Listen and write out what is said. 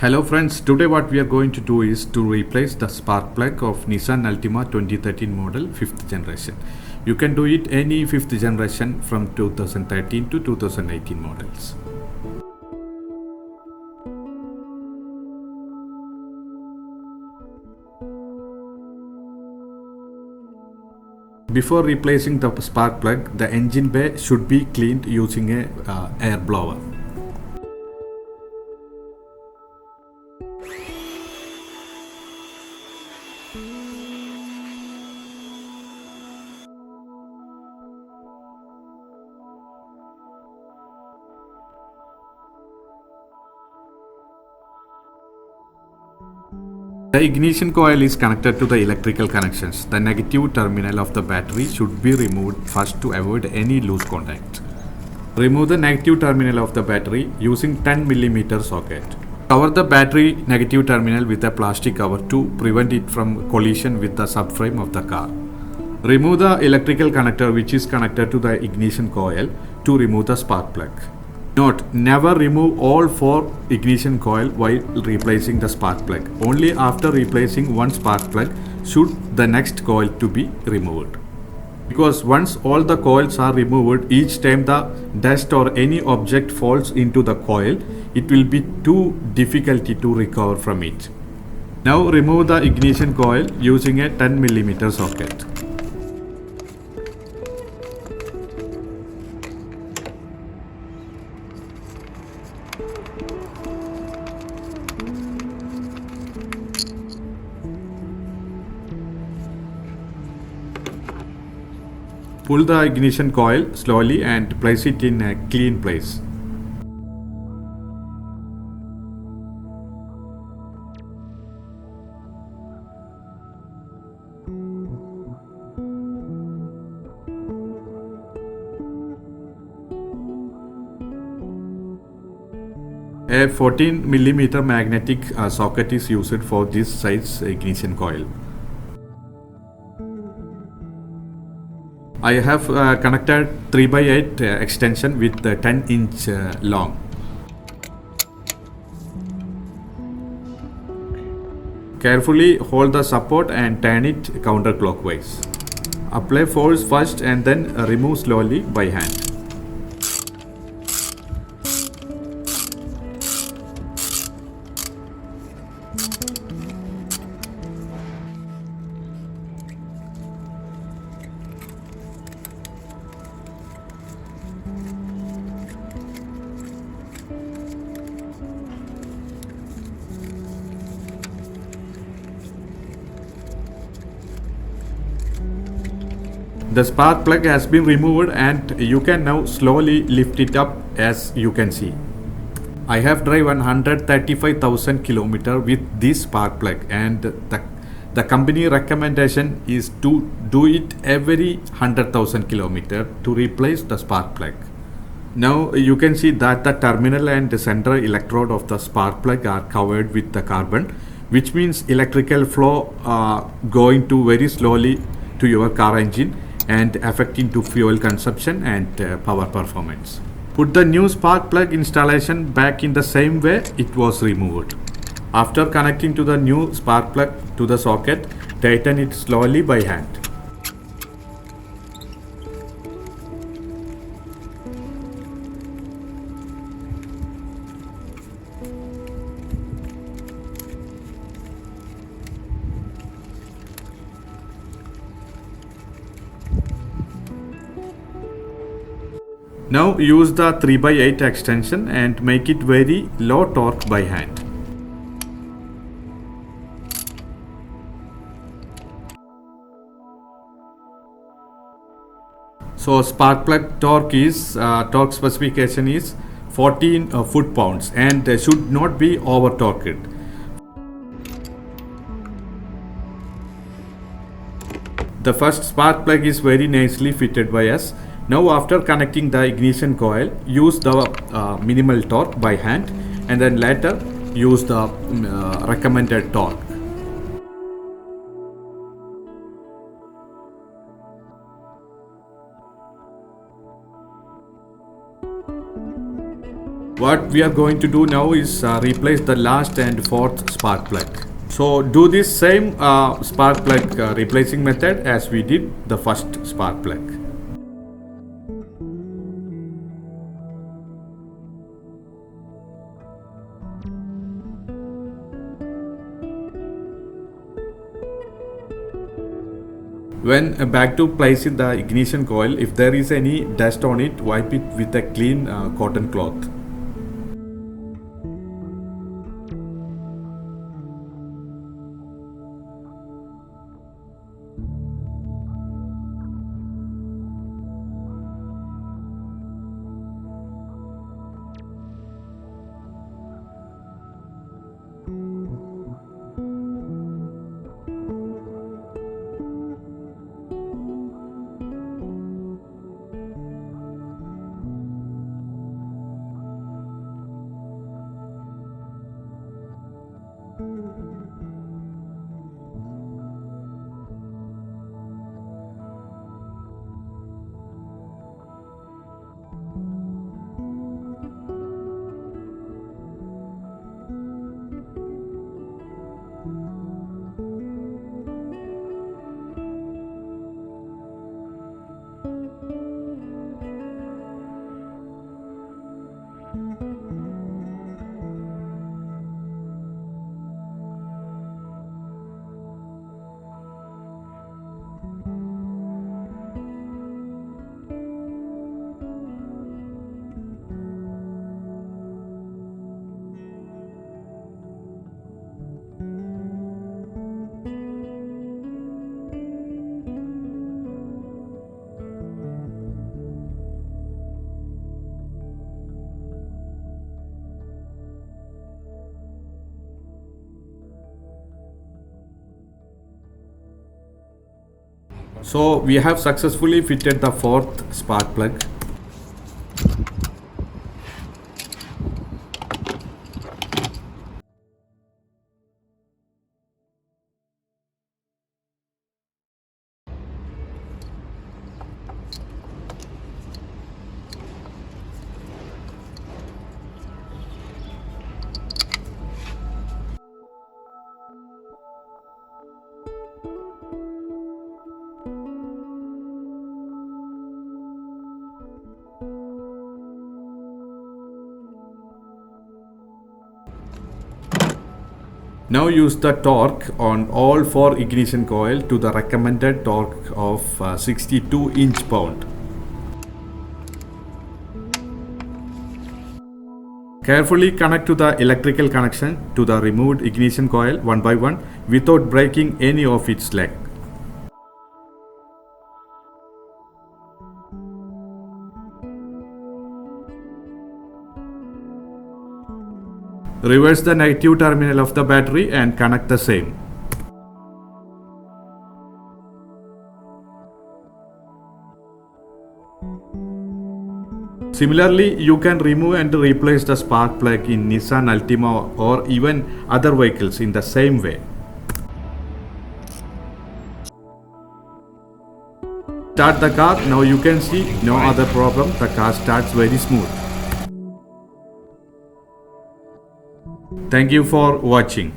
Hello friends, today what we are going to do is to replace the spark plug of Nissan Altima 2013 model 5th generation. You can do it any 5th generation from 2013 to 2018 models. Before replacing the spark plug, the engine bay should be cleaned using a air blower. The ignition coil is connected to the electrical connections. The negative terminal of the battery should be removed first to avoid any loose contact. Remove the negative terminal of the battery using 10 mm socket. Cover the battery negative terminal with a plastic cover to prevent it from collision with the subframe of the car. Remove the electrical connector which is connected to the ignition coil to remove the spark plug. Note: never remove all 4 ignition coil while replacing the spark plug. Only after replacing one spark plug should the next coil to be removed. Because once all the coils are removed, each time the dust or any object falls into the coil, it will be too difficult to recover from it. Now remove the ignition coil using a 10 mm socket. Pull the ignition coil slowly and place it in a clean place. A 14 mm magnetic socket is used for this size ignition coil. I have connected 3x8 extension with 10-inch long. Carefully hold the support and turn it counterclockwise. Apply force first and then remove slowly by hand. The spark plug has been removed and you can now slowly lift it up as you can see. I have driven 135,000 km with this spark plug and the company recommendation is to do it every 100,000 km to replace the spark plug. Now you can see that the terminal and the center electrode of the spark plug are covered with the carbon, which means electrical flow going to very slowly to your car engine and affecting to fuel consumption and power performance. Put the new spark plug installation back in the same way it was removed. After connecting to the new spark plug to the socket, tighten it slowly by hand. Now use the 3x8 extension and make it very low torque by hand. So spark plug torque specification is 14 foot-pounds and should not be over torqued. The first spark plug is very nicely fitted by us. Now after connecting the ignition coil, use the minimal torque by hand and then later use the recommended torque. What we are going to do now is replace the last and fourth spark plug. So do this same spark plug replacing method as we did the first spark plug. When back to placing the ignition coil, if there is any dust on it, wipe it with a clean cotton cloth. So we have successfully fitted the fourth spark plug. Now use the torque on all four ignition coil to the recommended torque of 62 inch-pound. Carefully connect to the electrical connection to the removed ignition coil one by one without breaking any of its leg. Reverse the negative terminal of the battery and connect the same. Similarly, you can remove and replace the spark plug in Nissan Altima or even other vehicles in the same way. Start the car. Now you can see no other problem. The car starts very smooth. Thank you for watching.